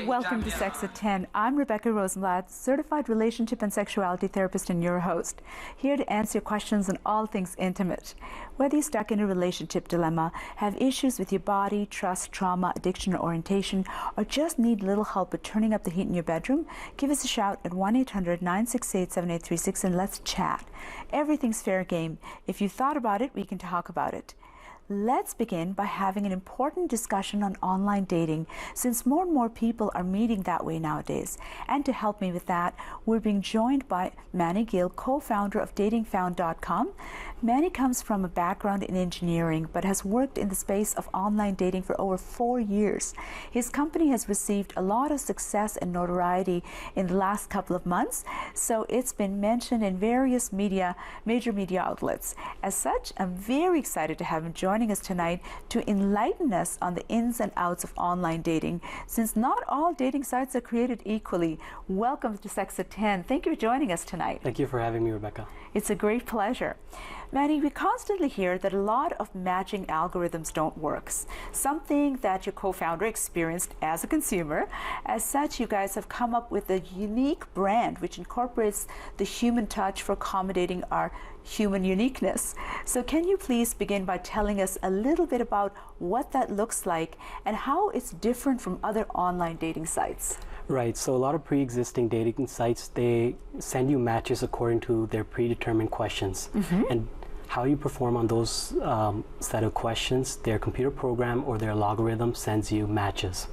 Welcome to Sex at 10. I'm Rebecca Rosenblat, certified relationship and sexuality therapist and your host, here to answer your questions on all things intimate. Whether you're stuck in a relationship dilemma, have issues with your body, trust, trauma, addiction, or orientation, or just need little help with turning up the heat in your bedroom, give us a shout at 1-800-968-7836 and let's chat. Everything's fair game. If you thought about it, we can talk about it. Let's begin by having an important discussion on online dating, since more and more people are meeting that way nowadays. And to help me with that, we're being joined by Mani Gill, co-founder of datingfound.com. Mani comes from a background in engineering, but has worked in the space of online dating for over 4 years. His company has received a lot of success and notoriety in the last couple of months, so it's been mentioned in various major media outlets. As such, I'm very excited to have him joining us tonight to enlighten us on the ins and outs of online dating, since not all dating sites are created equally. Welcome to Sex at 10. Thank you for joining us tonight. Thank you for having me, Rebecca. It's a great pleasure. Mani, we constantly hear that a lot of matching algorithms don't work, something that your co-founder experienced as a consumer. As such, you guys have come up with a unique brand which incorporates the human touch for accommodating our human uniqueness. So can you please begin by telling us a little bit about what that looks like and how it's different from other online dating sites? Right, so a lot of pre-existing dating sites, they send you matches according to their predetermined questions. And how you perform on those set of questions, their computer program or their algorithm sends you matches.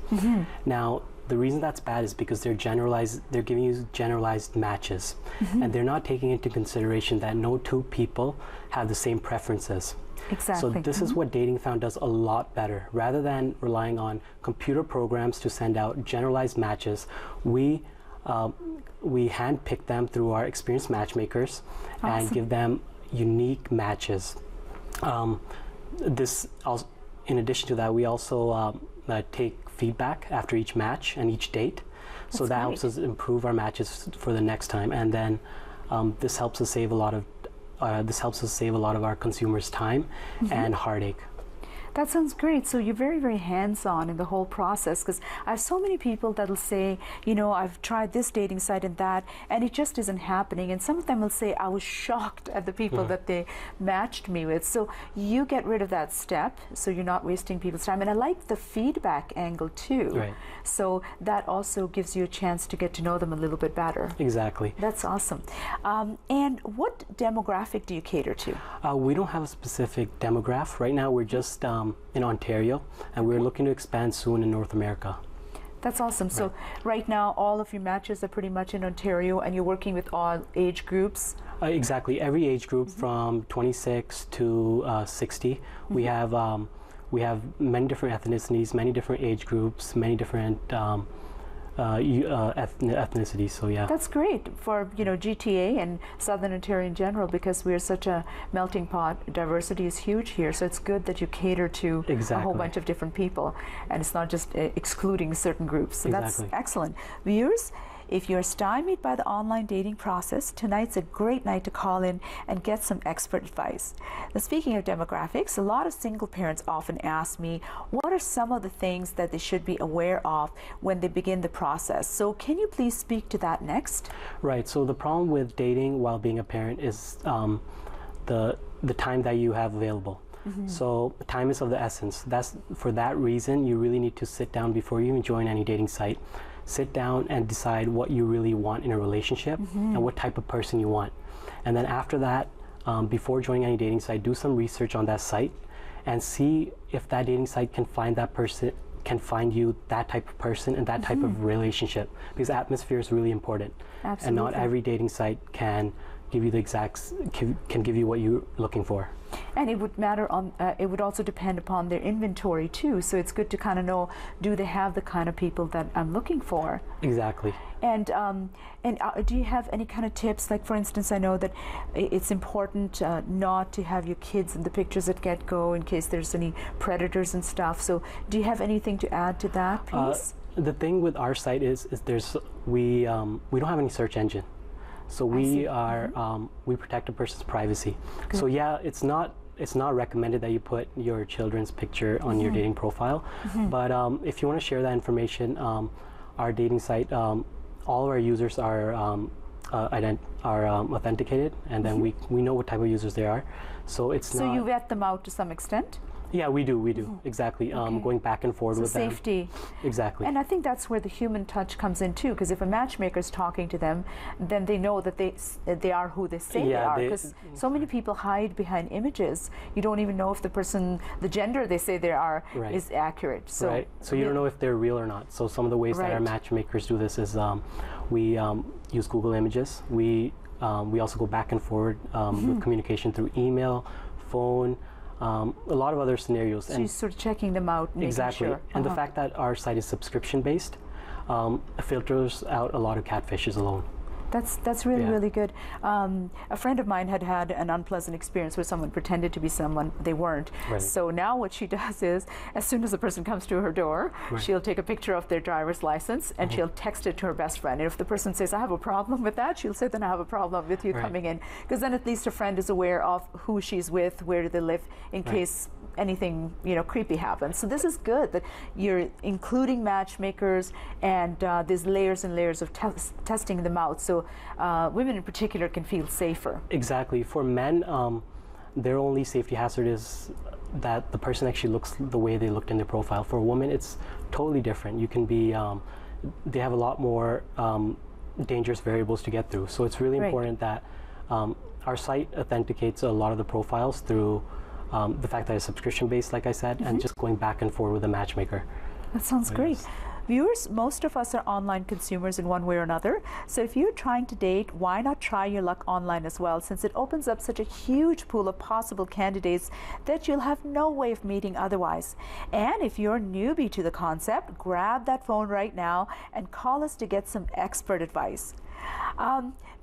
Now, the reason that's bad is because they're giving you generalized matches, and they're not taking into consideration that no two people have the same preferences. Exactly. So this is what DatingFound does a lot better. Rather than relying on computer programs to send out generalized matches, we handpick them through our experienced matchmakers and give them unique matches. In addition to that, we also take feedback after each match and each date. So that helps us improve our matches for the next time. And then this helps us save a lot of our consumers' time and heartache. That sounds great. So you're very, very hands-on in the whole process, because I have so many people that'll say, you know, I've tried this dating site and that, and it just isn't happening. And some of them will say, I was shocked at the people that they matched me with. So you get rid of that step, so you're not wasting people's time. And I like the feedback angle too. Right. So that also gives you a chance to get to know them a little bit better. Exactly. That's awesome. And what demographic do you cater to? We don't have a specific demographic. Right now we're just in Ontario, and we're looking to expand soon in North America. That's awesome. Right. So right now all of your matches are pretty much in Ontario, and you're working with all age groups? Exactly. Every age group from 26 to 60. We have many different ethnicities, many different age groups, many different ethnicities. So yeah, that's great for GTA and Southern Ontario in general, because we're such a melting pot. Diversity is huge here, so it's good that you cater to a whole bunch of different people, and it's not just excluding certain groups. So that's excellent. Viewers, if you're stymied by the online dating process, tonight's a great night to call in and get some expert advice. Now, speaking of demographics, a lot of single parents often ask me, what are some of the things that they should be aware of when they begin the process? So can you please speak to that next? Right, so the problem with dating while being a parent is the time that you have available. So time is of the essence. For that reason, you really need to sit down before you even join any dating site. Sit down and decide what you really want in a relationship and what type of person you want. And then after that, before joining any dating site, do some research on that site and see if that dating site can find you that type of person and that type of relationship, because atmosphere is really important. Absolutely. And not every dating site can give you can give you what you're looking for. And it would matter on, it would also depend upon their inventory too. So it's good to kind of know, do they have the kind of people that I'm looking for? Exactly. And do you have any kind of tips? Like, for instance, I know that it's important not to have your kids in the pictures at get-go in case there's any predators and stuff. So do you have anything to add to that, please? The thing with our site is we don't have any search engine. So we protect a person's privacy. Good. So yeah, it's not it's not recommended that you put your children's picture on your dating profile. But if you want to share that information, our dating site, all of our users are authenticated, and then we know what type of users they are. So it's not. So you vet them out to some extent? Yeah, we do, exactly. Going back and forth with safety. them. Exactly. And I think that's where the human touch comes in too, because if a matchmaker is talking to them, then they know that they are who they say they are. Because so many people hide behind images. You don't even know if the person, the gender they say they are, is accurate. So So you don't know if they're real or not. So some of the ways that our matchmakers do this is we use Google Images. We also go back and forward with communication through email, phone. A lot of other scenarios. So you're sort of checking them out, making sure. And the fact that our site is subscription-based filters out a lot of catfishes alone. That's really, really good. A friend of mine had an unpleasant experience where someone pretended to be someone they weren't. So now what she does is, as soon as a person comes to her door, she'll take a picture of their driver's license and she'll text it to her best friend. And if the person says, I have a problem with that, she'll say, then I have a problem with you coming in. Because then at least a friend is aware of who she's with, where do they live, in case anything creepy happens. So this is good that you're including matchmakers and there's layers and layers of testing them out, so women in particular can feel safer. Exactly. For men, their only safety hazard is that the person actually looks the way they looked in their profile. For a woman, it's totally different. You can be, they have a lot more dangerous variables to get through. So it's really important that our site authenticates a lot of the profiles through the fact that it's subscription-based, like I said, and just going back and forth with a matchmaker. That sounds great. Viewers, most of us are online consumers in one way or another. So if you're trying to date, why not try your luck online as well, since it opens up such a huge pool of possible candidates that you'll have no way of meeting otherwise. And if you're a newbie to the concept, grab that phone right now and call us to get some expert advice.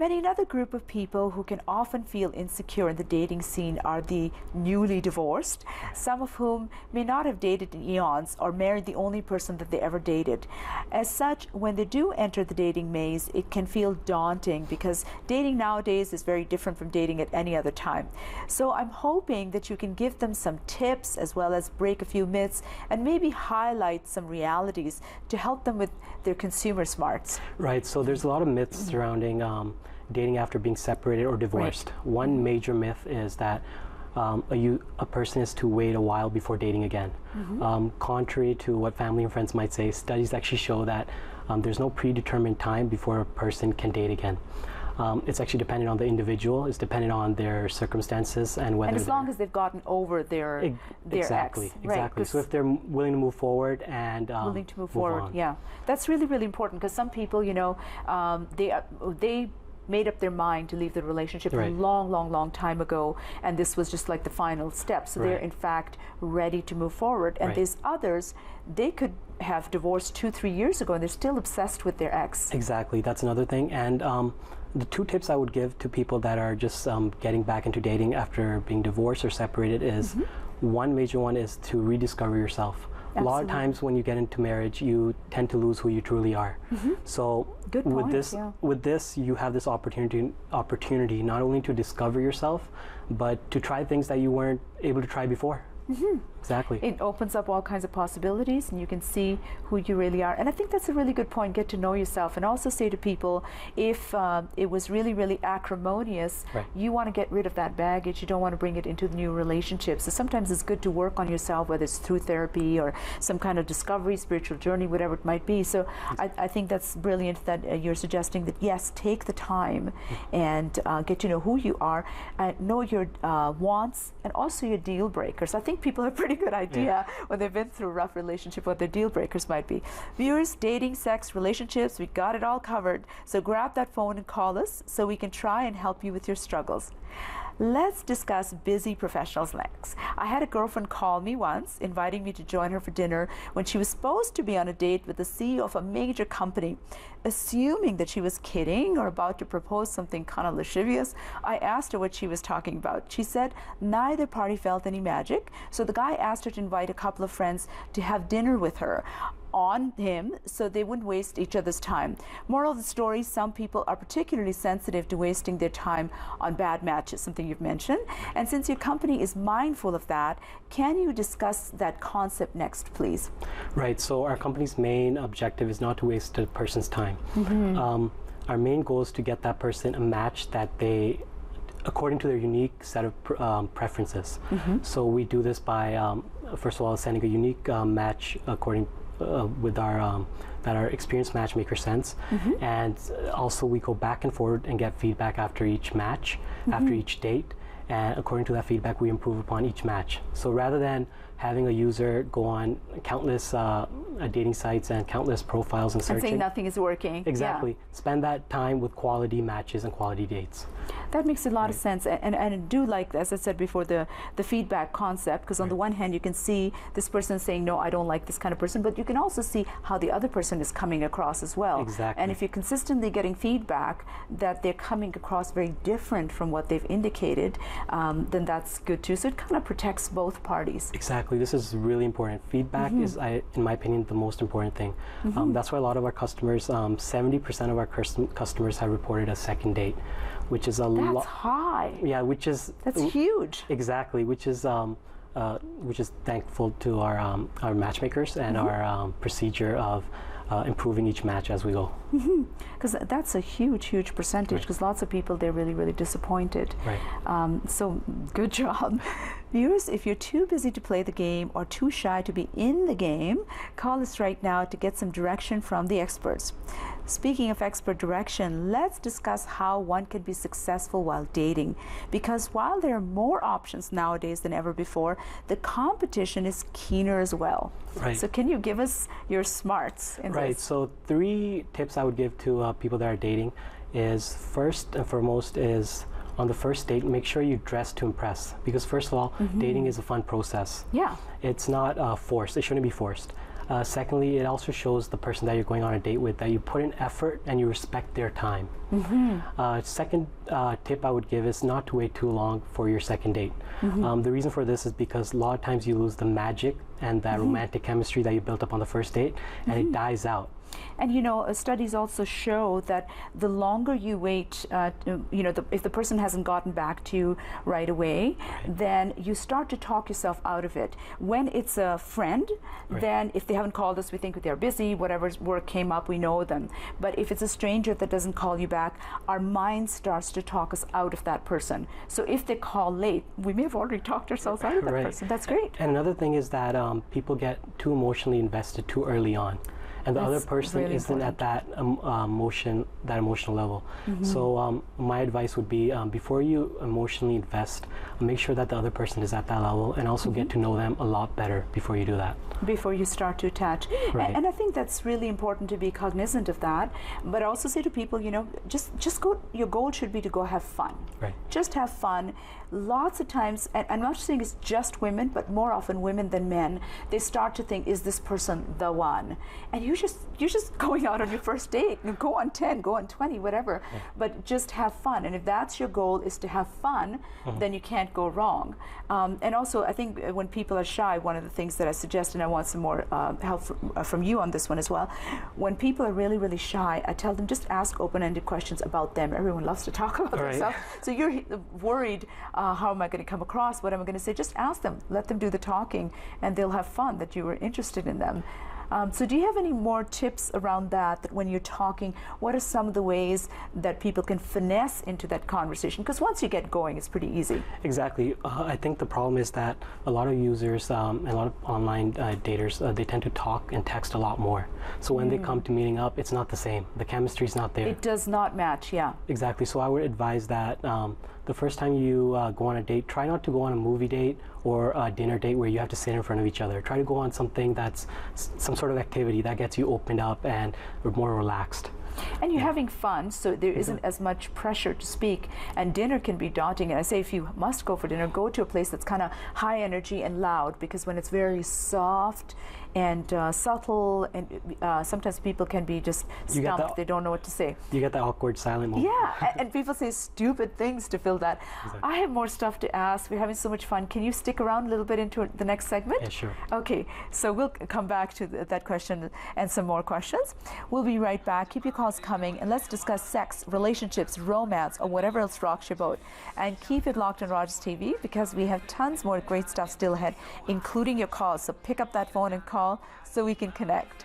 Another group of people who can often feel insecure in the dating scene are the newly divorced, some of whom may not have dated in eons or married the only person that they ever dated. As such, when they do enter the dating maze, it can feel daunting because dating nowadays is very different from dating at any other time. So I'm hoping that you can give them some tips as well as break a few myths and maybe highlight some realities to help them with their consumer smarts. Right, so there's a lot of myths surrounding dating after being separated or divorced. One major myth is that a person is to wait a while before dating again. Contrary to what family and friends might say, studies actually show that there's no predetermined time before a person can date again. It's actually dependent on the individual. It's dependent on their circumstances and whether. And as long as they've gotten over their ex. Exactly. So if they're willing to move forward and willing to move forward, that's really, really important, because some people, they made up their mind to leave the relationship a long time ago, and this was just like the final step. So they're in fact ready to move forward. And there's others, they could have divorced 2-3 years ago and they're still obsessed with their ex. Exactly, that's another thing. And the two tips I would give to people that are just getting back into dating after being divorced or separated is one major one is to rediscover yourself. A lot of times when you get into marriage, you tend to lose who you truly are. So with this, you have this opportunity not only to discover yourself, but to try things that you weren't able to try before. Exactly. It opens up all kinds of possibilities, and you can see who you really are. And I think that's a really good point, get to know yourself. And also say to people, if it was really, really acrimonious, you want to get rid of that baggage. You don't want to bring it into the new relationship. So sometimes it's good to work on yourself, whether it's through therapy or some kind of discovery, spiritual journey, whatever it might be. So I think that's brilliant that you're suggesting that, yes, take the time and get to know who you are, know your wants and also your deal breakers. I think people have a pretty good idea when they've been through a rough relationship what their deal breakers might be. Viewers, dating, sex, relationships, we got it all covered. So grab that phone and call us so we can try and help you with your struggles. Let's discuss busy professionals next. I had a girlfriend call me once, inviting me to join her for dinner when she was supposed to be on a date with the CEO of a major company. Assuming that she was kidding or about to propose something kind of lascivious, I asked her what she was talking about. She said neither party felt any magic, so the guy asked her to invite a couple of friends to have dinner with her. on him so they wouldn't waste each other's time. Moral of the story, some people are particularly sensitive to wasting their time on bad matches, something you've mentioned. And since your company is mindful of that, can you discuss that concept next, please? Right, so our company's main objective is not to waste a person's time. Our main goal is to get that person a match that they, according to their unique set of preferences. So we do this by, first of all, sending a unique match according with our that our experienced matchmaker sends, and also we go back and forward and get feedback after each match, after each date, and according to that feedback, we improve upon each match. So rather than having a user go on countless dating sites and countless profiles and searching. And saying nothing is working. Exactly. Yeah. Spend that time with quality matches and quality dates. That makes a lot of sense, and I do like, as I said before, the feedback concept, because on the one hand you can see this person saying, no, I don't like this kind of person, but you can also see how the other person is coming across as well. Exactly. And if you're consistently getting feedback that they're coming across very different from what they've indicated, then that's good too. So it kind of protects both parties. Exactly. This is really important. Feedback is, in my opinion, the most important thing. That's why a lot of our customers, 70% of our customers have reported a second date, which is a lot. That's high. Yeah, that's huge. Exactly, which is thankful to our matchmakers and our procedure of improving each match as we go. Because that's a huge percentage, because lots of people, they're really disappointed. So good job. Viewers, if you're too busy to play the game or too shy to be in the game, call us right now to get some direction from the experts. Speaking of expert direction, let's discuss how one can be successful while dating. Because while there are more options nowadays than ever before, the competition is keener as well. So can you give us your smarts in this? So 3 tips I would give to people that are dating is, first and foremost, is on the first date, make sure you dress to impress. Because first of all, dating is a fun process. Yeah. It's not forced. It shouldn't be forced. Secondly, it also shows the person that you're going on a date with that you put in effort and you respect their time. Second tip I would give is not to wait too long for your second date. The reason for this is because a lot of times you lose the magic and that romantic chemistry that you built up on the first date, and it dies out. And you know, studies also show that the longer you wait, if the person hasn't gotten back to you right away, then you start to talk yourself out of it. When it's a friend, then if they haven't called us, we think they're busy, whatever work came up, we know them. But if it's a stranger that doesn't call you back, our mind starts to talk us out of that person. So if they call late, we may have already talked ourselves out of that person. That's great. And another thing is that people get too emotionally invested too early on. And the other person isn't at that emotional level. So my advice would be, before you emotionally invest, make sure that the other person is at that level, and also get to know them a lot better before you do that. Before you start to attach. And I think that's really important to be cognizant of that. But I also say to people, you know, just go, your goal should be to go have fun. Just have fun. Lots of times, and I'm not saying it's just women, but more often women than men, they start to think, is this person the one? And you're just going out on your first date. Go on 10, go on 20, whatever. But just have fun. And if that's your goal, is to have fun, then you can't go wrong. And also, I think when people are shy, one of the things that I suggest, and I want some more help from you on this one as well, when people are really shy, I tell them just ask open-ended questions about them. Everyone loves to talk about themselves. So you're worried, how am I going to come across? What am I going to say? Just ask them. Let them do the talking, and they'll have fun that you were interested in them. So do you have any more tips around that when you're talking, what are some of the ways that people can finesse into that conversation? Because once you get going, it's pretty easy. Exactly. I think the problem is that a lot of users and a lot of online daters, they tend to talk and text a lot more. So when they come to meeting up, it's not the same. The chemistry is not there. It does not match, yeah. Exactly. So I would advise that the first time you go on a date, try not to go on a movie date or a dinner date where you have to sit in front of each other. Try to go on something that's some sort of activity that gets you opened up and more relaxed. And you're having fun, so there isn't as much pressure to speak. And dinner can be daunting. And I say if you must go for dinner, go to a place that's kind of high energy and loud, because when it's very soft and subtle, and sometimes people can be just stumped. They don't know what to say. You get the awkward silent moment. Yeah, and people say stupid things to fill that. Exactly. I have more stuff to ask. We're having so much fun. Can you stick around a little bit into the next segment? Yeah, sure. Okay, so we'll come back to that question and some more questions. We'll be right back. Keep your calls coming, and let's discuss sex, relationships, romance, or whatever else rocks your boat. And keep it locked on Rogers TV, because we have tons more great stuff still ahead, including your calls. So pick up that phone and call so we can connect.